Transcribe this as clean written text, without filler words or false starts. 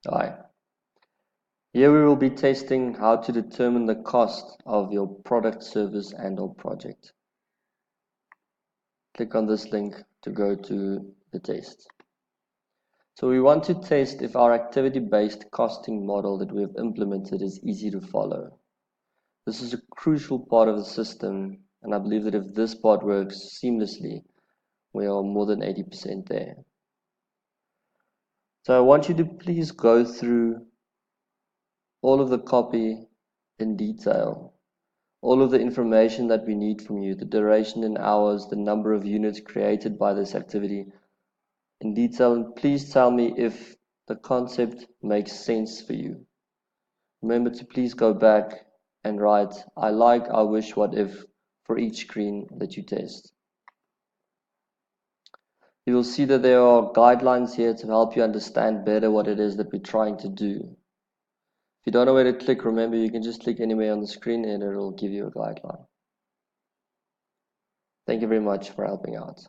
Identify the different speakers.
Speaker 1: Hi. Here we will be testing how to determine the cost of your product, service, and/or project. Click on this link to go to the test. So we want to test if our activity-based costing model that we have implemented is easy to follow. This is a crucial part of the system, and I believe that if this part works seamlessly, we are more than 80% there. So I want you to please go through all of the copy in detail, all of the information that we need from you, the duration in hours, the number of units created by this activity in detail, and please tell me if the concept makes sense for you. Remember to please go back and write I like, I wish, what if for each screen that you test. You will see that there are guidelines here to help you understand better what it is that we're trying to do. If you don't know where to click, remember you can just click anywhere on the screen and it will give you a guideline. Thank you very much for helping out.